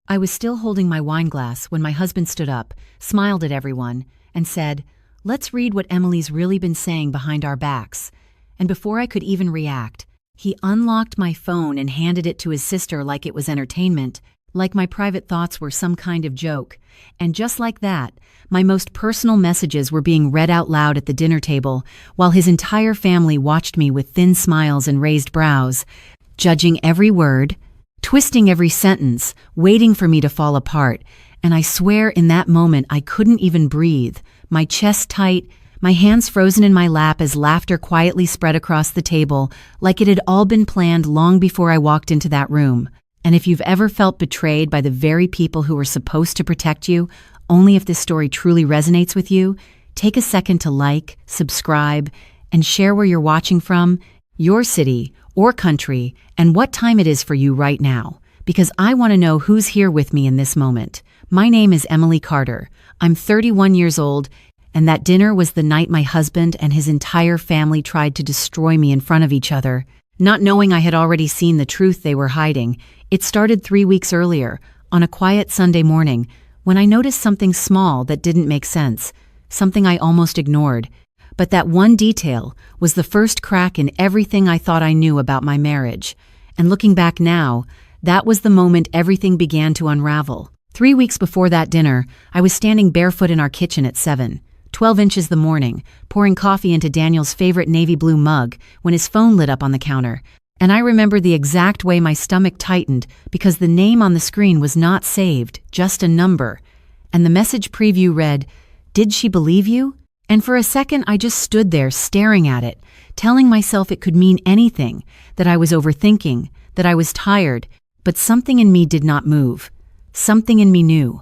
I was still holding my wine glass when my husband stood up, smiled at everyone, and said, "Let's read what Emily's really been saying behind our backs." And before I could even react, he unlocked my phone and handed it to his sister like it was entertainment, like my private thoughts were some kind of joke. And just like that, my most personal messages were being read out loud at the dinner table, while his entire family watched me with thin smiles and raised brows, judging every word, twisting every sentence, waiting for me to fall apart. And I swear in that moment I couldn't even breathe, my chest tight, my hands frozen in my lap as laughter quietly spread across the table, like it had all been planned long before I walked into that room. And if you've ever felt betrayed by the very people who were supposed to protect you, only if this story truly resonates with you, take a second to like, subscribe, and share where you're watching from, your city or country, and what time it is for you right now, because I want to know who's here with me in this moment. My name is Emily Carter. I'm 31 years old, and that dinner was the night my husband and his entire family tried to destroy me in front of each other. Not knowing I had already seen the truth they were hiding, it started 3 weeks earlier, on a quiet Sunday morning, when I noticed something small that didn't make sense, something I almost ignored. But that one detail was the first crack in everything I thought I knew about my marriage. And looking back now, that was the moment everything began to unravel. 3 weeks before that dinner, I was standing barefoot in our kitchen at 12 inches the morning, pouring coffee into Daniel's favorite navy blue mug when his phone lit up on the counter. And I remember the exact way my stomach tightened because the name on the screen was not saved, just a number. And the message preview read, "Did she believe you?" And for a second I just stood there staring at it, telling myself it could mean anything, that I was overthinking, that I was tired, but something in me did not move. Something in me knew.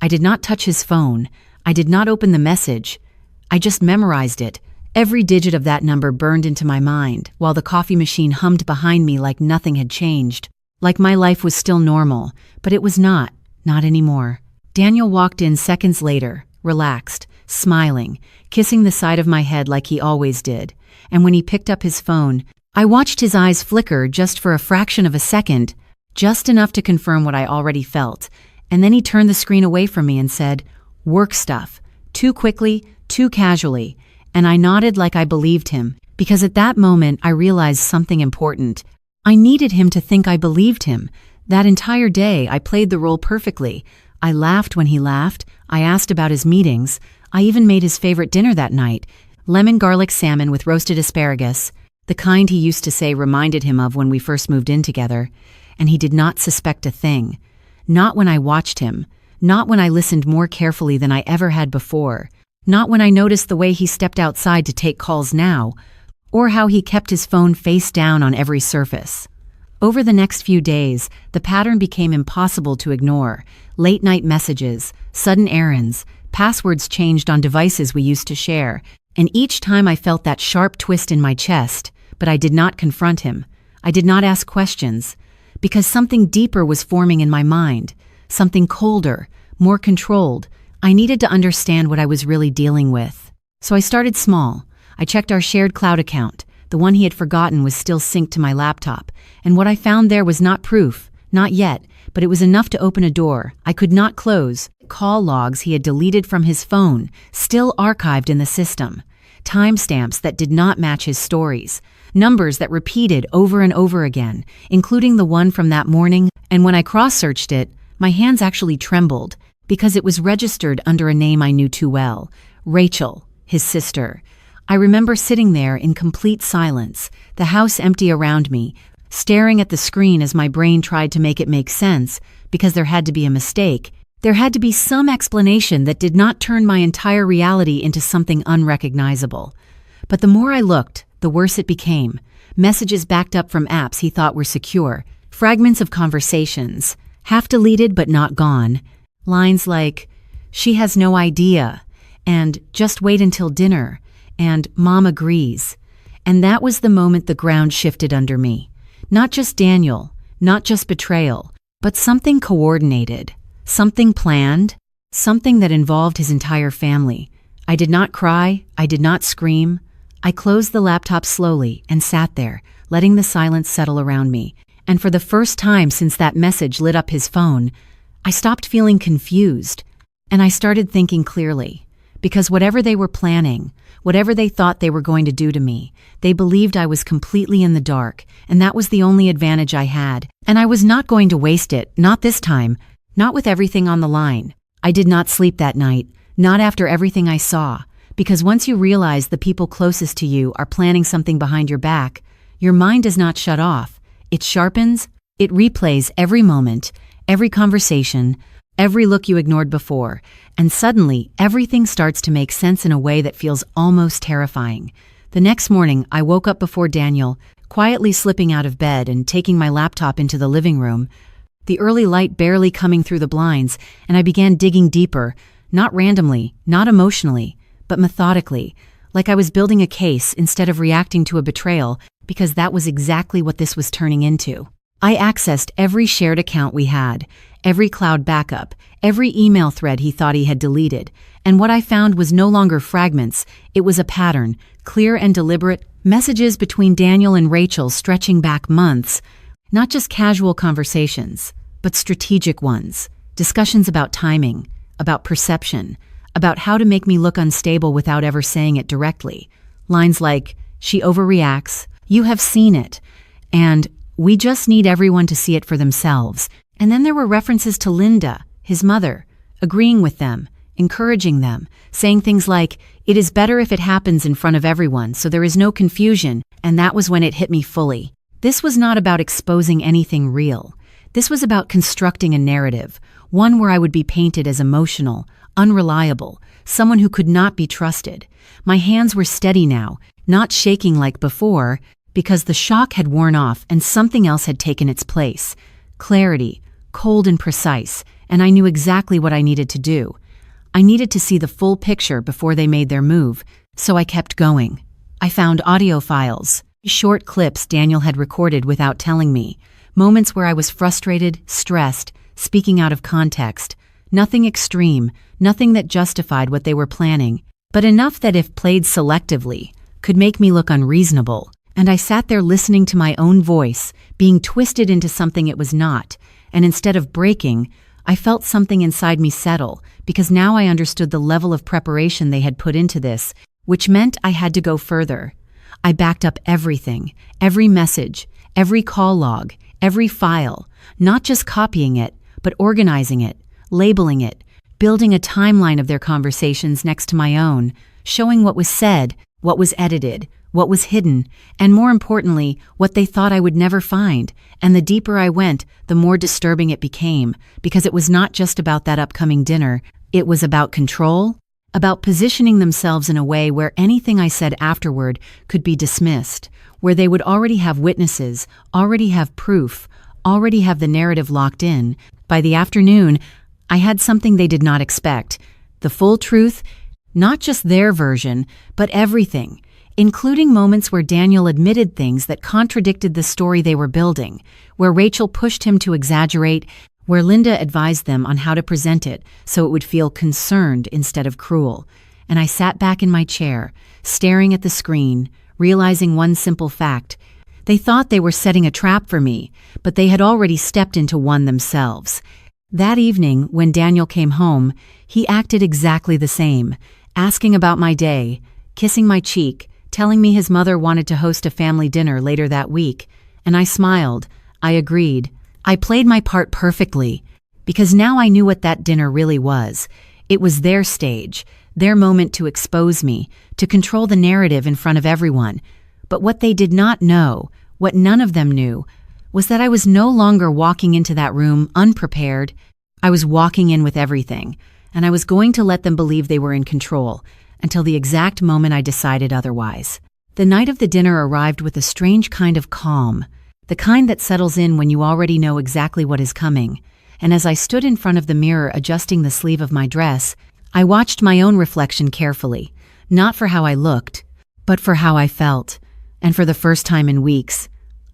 I did not touch his phone. I did not open the message. I just memorized it. Every digit of that number burned into my mind, while the coffee machine hummed behind me like nothing had changed. Like my life was still normal, but it was not anymore. Daniel walked in seconds later, relaxed, smiling, kissing the side of my head like he always did. And when he picked up his phone, I watched his eyes flicker just for a fraction of a second, just enough to confirm what I already felt. And then he turned the screen away from me and said, "Work stuff," too quickly, too casually, and I nodded like I believed him, because at that moment I realized something important. I needed him to think I believed him. That entire day I played the role perfectly. I laughed when he laughed, I asked about his meetings, I even made his favorite dinner that night, lemon garlic salmon with roasted asparagus, the kind he used to say reminded him of when we first moved in together, and he did not suspect a thing. Not when I watched him. Not when I listened more carefully than I ever had before. Not when I noticed the way he stepped outside to take calls now, or how he kept his phone face down on every surface. Over the next few days, the pattern became impossible to ignore. Late-night messages, sudden errands, passwords changed on devices we used to share, and each time I felt that sharp twist in my chest, but I did not confront him. I did not ask questions, because something deeper was forming in my mind. Something colder, more controlled. I needed to understand what I was really dealing with. So I started small. I checked our shared cloud account. The one he had forgotten was still synced to my laptop. And what I found there was not proof, not yet, but it was enough to open a door I could not close. Call logs he had deleted from his phone, still archived in the system. Timestamps that did not match his stories. Numbers that repeated over and over again, including the one from that morning. And when I cross-searched it, my hands actually trembled because it was registered under a name I knew too well, Rachel, his sister. I remember sitting there in complete silence, the house empty around me, staring at the screen as my brain tried to make it make sense, because there had to be a mistake. There had to be some explanation that did not turn my entire reality into something unrecognizable. But the more I looked, the worse it became. Messages backed up from apps he thought were secure, fragments of conversations, half deleted but not gone. Lines like, "She has no idea," and "Just wait until dinner," and "Mom agrees." And that was the moment the ground shifted under me. Not just Daniel, not just betrayal, but something coordinated, something planned, something that involved his entire family. I did not cry, I did not scream. I closed the laptop slowly and sat there, letting the silence settle around me. And for the first time since that message lit up his phone, I stopped feeling confused, and I started thinking clearly. Because whatever they were planning, whatever they thought they were going to do to me, they believed I was completely in the dark, and that was the only advantage I had. And I was not going to waste it, not this time, not with everything on the line. I did not sleep that night, not after everything I saw, because once you realize the people closest to you are planning something behind your back, your mind does not shut off. It sharpens, it replays every moment, every conversation, every look you ignored before, and suddenly everything starts to make sense in a way that feels almost terrifying. The next morning, I woke up before Daniel, quietly slipping out of bed and taking my laptop into the living room, the early light barely coming through the blinds, and I began digging deeper, not randomly, not emotionally, but methodically, like I was building a case instead of reacting to a betrayal, because that was exactly what this was turning into. I accessed every shared account we had, every cloud backup, every email thread he thought he had deleted, and what I found was no longer fragments, it was a pattern, clear and deliberate, messages between Daniel and Rachel stretching back months, not just casual conversations, but strategic ones, discussions about timing, about perception, about how to make me look unstable without ever saying it directly. Lines like, "She overreacts," "You have seen it," and "We just need everyone to see it for themselves." And then there were references to Linda, his mother, agreeing with them, encouraging them, saying things like, "It is better if it happens in front of everyone, so there is no confusion," and that was when it hit me fully. This was not about exposing anything real. This was about constructing a narrative, one where I would be painted as emotional, unreliable, someone who could not be trusted. My hands were steady now, not shaking like before, because the shock had worn off and something else had taken its place. Clarity, cold and precise, and I knew exactly what I needed to do. I needed to see the full picture before they made their move, so I kept going. I found audio files, short clips Daniel had recorded without telling me, moments where I was frustrated, stressed, speaking out of context. Nothing extreme, nothing that justified what they were planning, but enough that if played selectively, could make me look unreasonable. And I sat there listening to my own voice, being twisted into something it was not, and instead of breaking, I felt something inside me settle, because now I understood the level of preparation they had put into this, which meant I had to go further. I backed up everything, every message, every call log, every file, not just copying it, but organizing it, labeling it, building a timeline of their conversations next to my own, showing what was said, what was edited, what was hidden, and more importantly, what they thought I would never find. And the deeper I went, the more disturbing it became, because it was not just about that upcoming dinner, it was about control, about positioning themselves in a way where anything I said afterward could be dismissed, where they would already have witnesses, already have proof, already have the narrative locked in. By the afternoon, I had something they did not expect, the full truth, not just their version, but everything, including moments where Daniel admitted things that contradicted the story they were building, where Rachel pushed him to exaggerate, where Linda advised them on how to present it so it would feel concerned instead of cruel. And I sat back in my chair, staring at the screen, realizing one simple fact. They thought they were setting a trap for me, but they had already stepped into one themselves. That evening, when Daniel came home, he acted exactly the same, asking about my day, kissing my cheek, telling me his mother wanted to host a family dinner later that week, and I smiled. I agreed. I played my part perfectly, because now I knew what that dinner really was. It was their stage, their moment to expose me, to control the narrative in front of everyone. But what they did not know, what none of them knew, was that I was no longer walking into that room unprepared. I was walking in with everything, and I was going to let them believe they were in control, until the exact moment I decided otherwise. The night of the dinner arrived with a strange kind of calm, the kind that settles in when you already know exactly what is coming. And as I stood in front of the mirror adjusting the sleeve of my dress, I watched my own reflection carefully, not for how I looked, but for how I felt. And for the first time in weeks,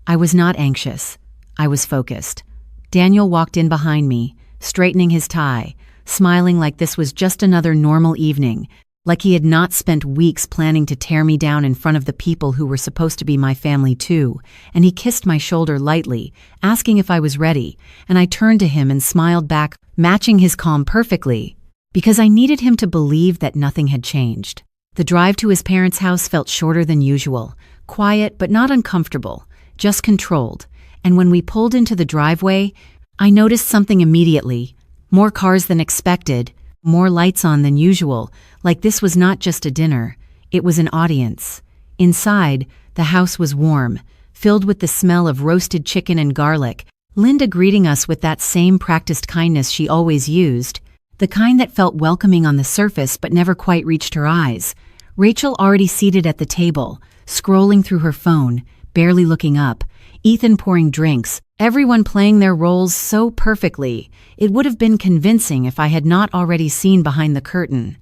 I was not anxious. I was focused. Daniel walked in behind me, straightening his tie, smiling like this was just another normal evening. like he had not spent weeks planning to tear me down in front of the people who were supposed to be my family too, and he kissed my shoulder lightly, asking if I was ready, and I turned to him and smiled back, matching his calm perfectly, because I needed him to believe that nothing had changed. The drive to his parents' house felt shorter than usual, quiet but not uncomfortable, just controlled, and when we pulled into the driveway, I noticed something immediately. More cars than expected, more lights on than usual, like this was not just a dinner, it was an audience. Inside, the house was warm, filled with the smell of roasted chicken and garlic, Linda greeting us with that same practiced kindness she always used, the kind that felt welcoming on the surface but never quite reached her eyes. Rachel already seated at the table, scrolling through her phone, barely looking up, Ethan pouring drinks, everyone playing their roles so perfectly. It would have been convincing if I had not already seen behind the curtain.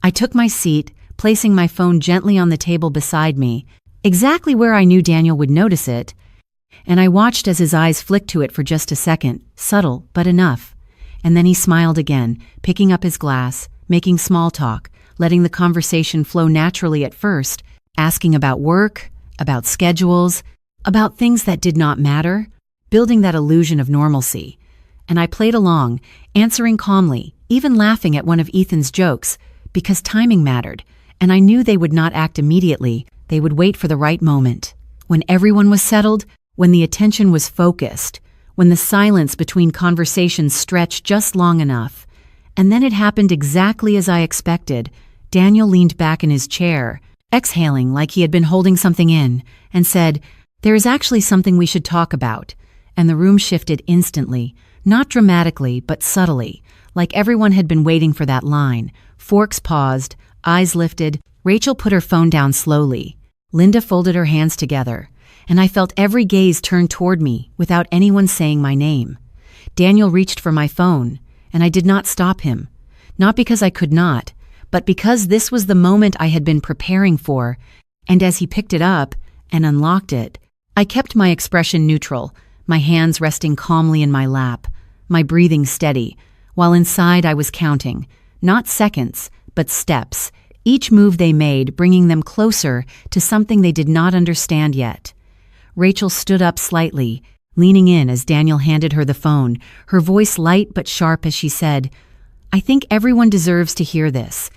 I took my seat, placing my phone gently on the table beside me, exactly where I knew Daniel would notice it, and I watched as his eyes flicked to it for just a second, subtle but enough. And then he smiled again, picking up his glass, making small talk, letting the conversation flow naturally at first, asking about work, about schedules, about things that did not matter, building that illusion of normalcy. And I played along, answering calmly, even laughing at one of Ethan's jokes, because timing mattered, and I knew they would not act immediately, they would wait for the right moment. When everyone was settled, when the attention was focused, when the silence between conversations stretched just long enough. And then it happened exactly as I expected. Daniel leaned back in his chair, exhaling like he had been holding something in, and said, "There is actually something we should talk about." And the room shifted instantly, not dramatically, but subtly, like everyone had been waiting for that line. Forks paused, eyes lifted. Rachel put her phone down slowly. Linda folded her hands together, and I felt every gaze turn toward me without anyone saying my name. Daniel reached for my phone, and I did not stop him. Not because I could not, but because this was the moment I had been preparing for, and as he picked it up and unlocked it, I kept my expression neutral, my hands resting calmly in my lap, my breathing steady, while inside I was counting, not seconds, but steps, each move they made bringing them closer to something they did not understand yet. Rachel stood up slightly, leaning in as Daniel handed her the phone, her voice light but sharp as she said, "I think everyone deserves to hear this."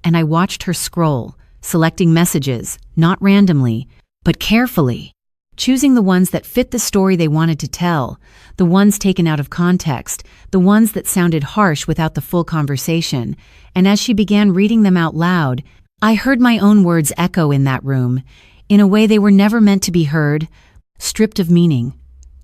And I watched her scroll, selecting messages, not randomly, but carefully, choosing the ones that fit the story they wanted to tell, the ones taken out of context, the ones that sounded harsh without the full conversation. And as she began reading them out loud, I heard my own words echo in that room, in a way they were never meant to be heard, stripped of meaning,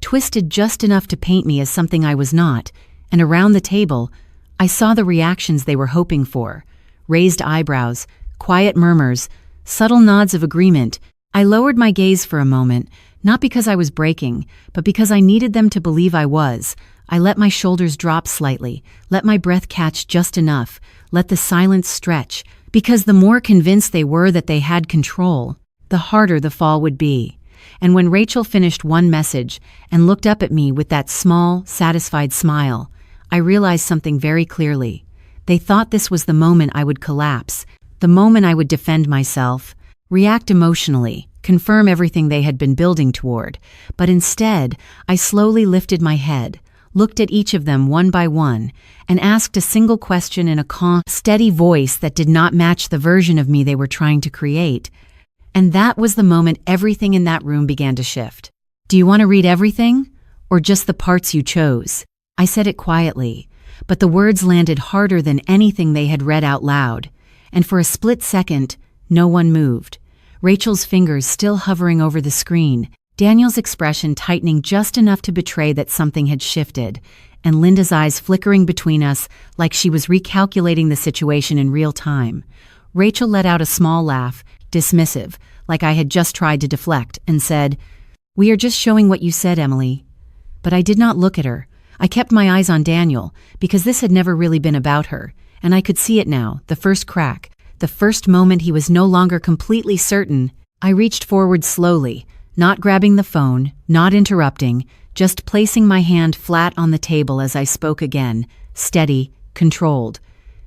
twisted just enough to paint me as something I was not. And around the table, I saw the reactions they were hoping for. Raised eyebrows, quiet murmurs, subtle nods of agreement. I lowered my gaze for a moment, not because I was breaking, but because I needed them to believe I was. I let my shoulders drop slightly, let my breath catch just enough, let the silence stretch, because the more convinced they were that they had control, the harder the fall would be. And when Rachel finished one message and looked up at me with that small, satisfied smile, I realized something very clearly. They thought this was the moment I would collapse, the moment I would defend myself, react emotionally, confirm everything they had been building toward. But instead, I slowly lifted my head, looked at each of them one by one, and asked a single question in a calm, steady voice that did not match the version of me they were trying to create. And that was the moment everything in that room began to shift. "Do you want to read everything? Or just the parts you chose?" I said it quietly, but the words landed harder than anything they had read out loud. And for a split second, no one moved. Rachel's fingers still hovering over the screen, Daniel's expression tightening just enough to betray that something had shifted, and Linda's eyes flickering between us like she was recalculating the situation in real time. Rachel let out a small laugh, dismissive, like I had just tried to deflect, and said, "We are just showing what you said, Emily." But I did not look at her. I kept my eyes on Daniel, because this had never really been about her, and I could see it now, the first crack, the first moment he was no longer completely certain. I reached forward slowly, not grabbing the phone, not interrupting, just placing my hand flat on the table as I spoke again, steady, controlled.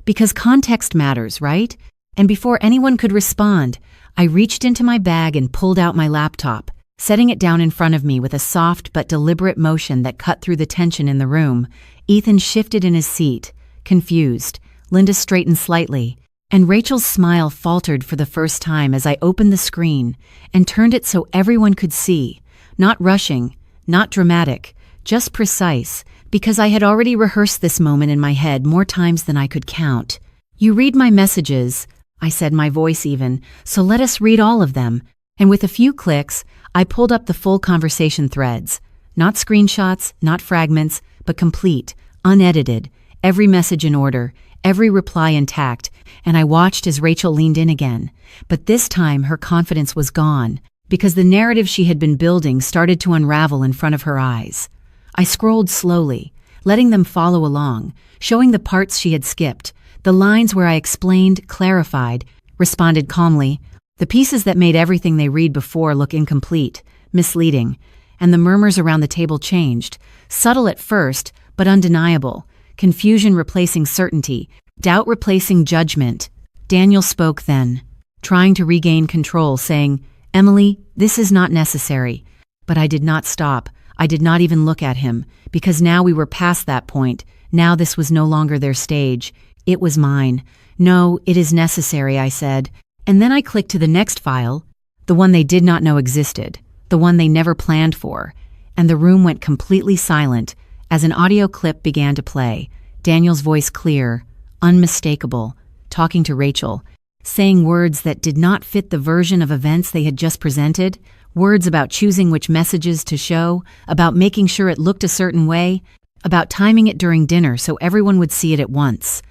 Because context matters, right? And before anyone could respond, I reached into my bag and pulled out my laptop, setting it down in front of me with a soft but deliberate motion that cut through the tension in the room. Ethan shifted in his seat, confused. Linda straightened slightly, and Rachel's smile faltered for the first time as I opened the screen and turned it so everyone could see. Not rushing, not dramatic, just precise, because I had already rehearsed this moment in my head more times than I could count. "You read my messages," I said, my voice even, "so let us read all of them." And with a few clicks, I pulled up the full conversation threads. Not screenshots, not fragments, but complete, unedited, every message in order, every reply intact, and I watched as Rachel leaned in again. But this time her confidence was gone, because the narrative she had been building started to unravel in front of her eyes. I scrolled slowly, letting them follow along, showing the parts she had skipped, the lines where I explained, clarified, responded calmly, the pieces that made everything they read before look incomplete, misleading, and the murmurs around the table changed, subtle at first, but undeniable, confusion replacing certainty, doubt replacing judgment. Daniel spoke then, trying to regain control, saying, "Emily, this is not necessary." But I did not stop. I did not even look at him, because now we were past that point. Now this was no longer their stage. It was mine. "No, it is necessary," I said. And then I clicked to the next file, the one they did not know existed, the one they never planned for, and the room went completely silent as an audio clip began to play. Daniel's voice clear, unmistakable, talking to Rachel, saying words that did not fit the version of events they had just presented, words about choosing which messages to show, about making sure it looked a certain way, about timing it during dinner so everyone would see it at once.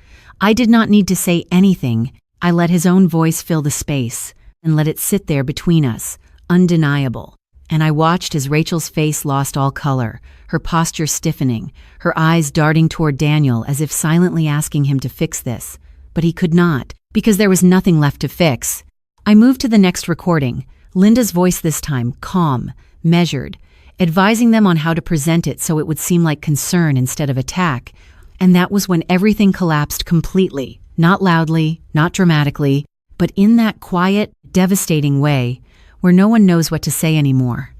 I did not need to say anything. I let his own voice fill the space and let it sit there between us, undeniable. And I watched as Rachel's face lost all color, her posture stiffening, her eyes darting toward Daniel as if silently asking him to fix this. But he could not, because there was nothing left to fix. I moved to the next recording, Linda's voice this time, calm, measured, advising them on how to present it so it would seem like concern instead of attack. And that was when everything collapsed completely, not loudly, not dramatically, but in that quiet, devastating way where no one knows what to say anymore.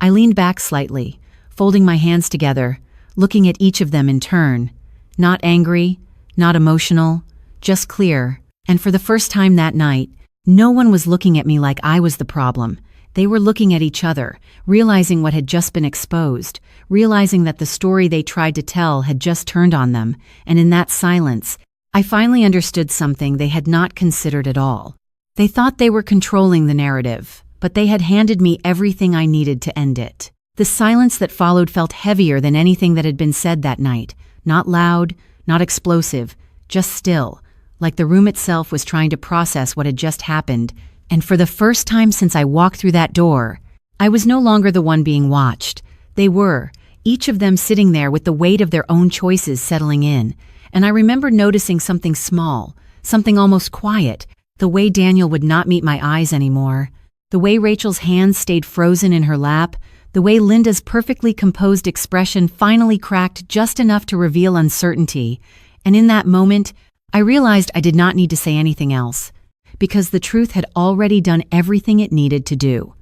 I leaned back slightly, folding my hands together, looking at each of them in turn, not angry, not emotional, just clear. And for the first time that night, no one was looking at me like I was the problem. They were looking at each other, realizing what had just been exposed, realizing that the story they tried to tell had just turned on them, and in that silence, I finally understood something they had not considered at all. They thought they were controlling the narrative, but they had handed me everything I needed to end it. The silence that followed felt heavier than anything that had been said that night, not loud, not explosive, just still, like the room itself was trying to process what had just happened. And for the first time since I walked through that door, I was no longer the one being watched. They were, each of them sitting there with the weight of their own choices settling in. And I remember noticing something small, something almost quiet, the way Daniel would not meet my eyes anymore, the way Rachel's hands stayed frozen in her lap, the way Linda's perfectly composed expression finally cracked just enough to reveal uncertainty. And in that moment, I realized I did not need to say anything else, because the truth had already done everything it needed to do.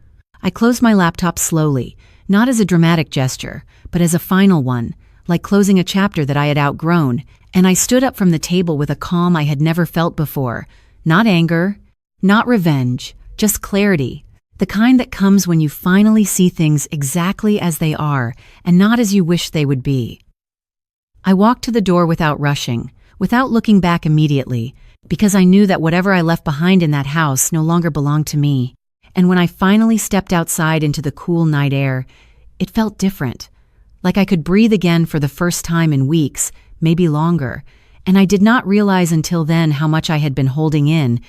I closed my laptop slowly, not as a dramatic gesture, but as a final one, like closing a chapter that I had outgrown, and I stood up from the table with a calm I had never felt before. Not anger, not revenge, just clarity, the kind that comes when you finally see things exactly as they are and not as you wish they would be. I walked to the door without rushing, without looking back immediately, because I knew that whatever I left behind in that house no longer belonged to me. And when I finally stepped outside into the cool night air, it felt different, like I could breathe again for the first time in weeks, maybe longer, and I did not realize until then how much I had been holding in,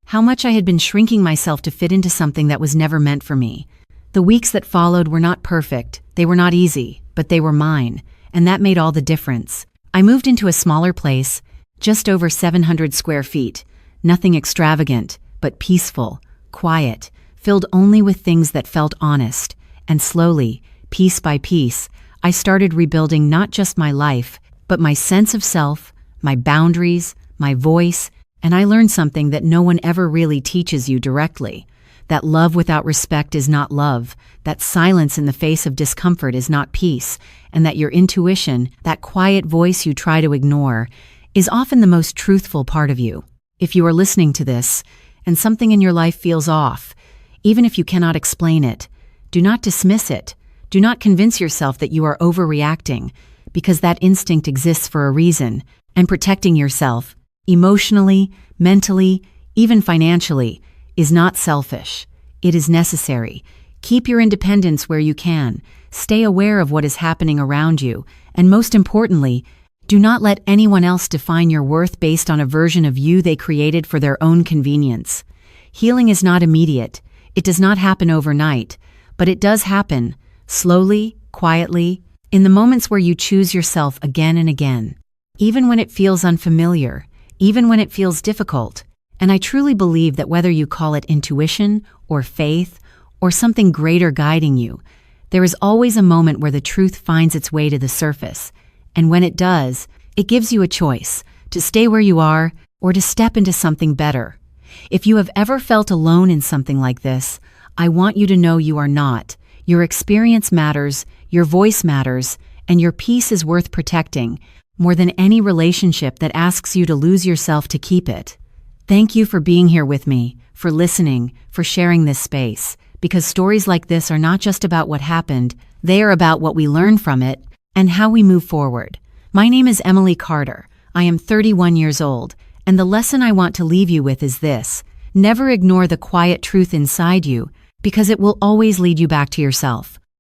how much I had been shrinking myself to fit into something that was never meant for me. The weeks that followed were not perfect, they were not easy, but they were mine, and that made all the difference. I moved into a smaller place, just over 700 square feet, nothing extravagant, but peaceful, quiet, filled only with things that felt honest, and slowly, piece by piece, I started rebuilding not just my life, but my sense of self, my boundaries, my voice, And I learned something that no one ever really teaches you directly. That love without respect is not love, that silence in the face of discomfort is not peace, and that your intuition, that quiet voice you try to ignore, is often the most truthful part of you. If you are listening to this, and something in your life feels off, even if you cannot explain it, do not dismiss it. Do not convince yourself that you are overreacting, because that instinct exists for a reason, and protecting yourself, emotionally, mentally, even financially, is not selfish. It is necessary. Keep your independence where you can. Stay aware of what is happening around you. And most importantly, do not let anyone else define your worth based on a version of you they created for their own convenience. Healing is not immediate. It does not happen overnight. But it does happen, slowly, quietly, in the moments where you choose yourself again and again. Even when it feels unfamiliar, even when it feels difficult. And I truly believe that whether you call it intuition or faith or something greater guiding you, there is always a moment where the truth finds its way to the surface. And when it does, it gives you a choice to stay where you are or to step into something better. If you have ever felt alone in something like this, I want you to know you are not. Your experience matters, your voice matters, and your peace is worth protecting more than any relationship that asks you to lose yourself to keep it. Thank you for being here with me, for listening, for sharing this space, because stories like this are not just about what happened, they are about what we learn from it and how we move forward. My name is Emily Carter. I am 31 years old, and the lesson I want to leave you with is this: never ignore the quiet truth inside you, because it will always lead you back to yourself.